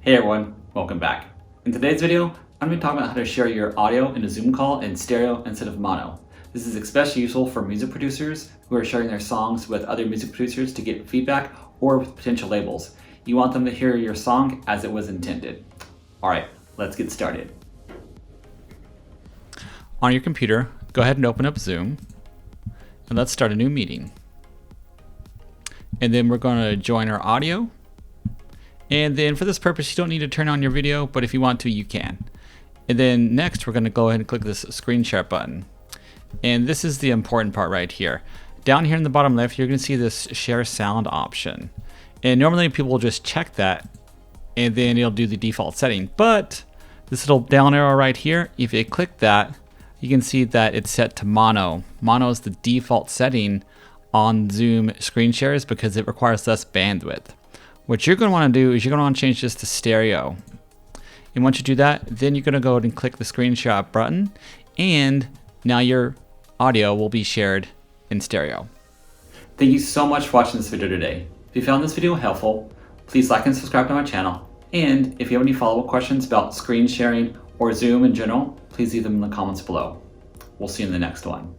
Hey everyone, welcome back. In today's video, I'm going to be talking about how to share your audio in a Zoom call in stereo instead of mono. This is especially useful for music producers who are sharing their songs with other music producers to get feedback or with potential labels. You want them to hear your song as it was intended. Alright, let's get started. On your computer, go ahead and open up Zoom and let's start a new meeting. And then we're going to join our audio. And then for this purpose, you don't need to turn on your video, but if you want to, you can. And then next, we're going to go ahead and click this screen share button. And this is the important part right here. Down here in the bottom left, you're going to see this share sound option. And normally people will just check that and then it'll do the default setting. But this little down arrow right here, if you click that, you can see that it's set to mono. Mono is the default setting on Zoom screen shares because it requires less bandwidth. What you're going to want to do is you're going to want to change this to stereo. And once you do that, then you're going to go ahead and click the screenshot button, and now your audio will be shared in stereo. Thank you so much for watching this video today. If you found this video helpful, please like and subscribe to my channel. And if you have any follow-up questions about screen sharing or Zoom in general, please leave them in the comments below. We'll see you in the next one.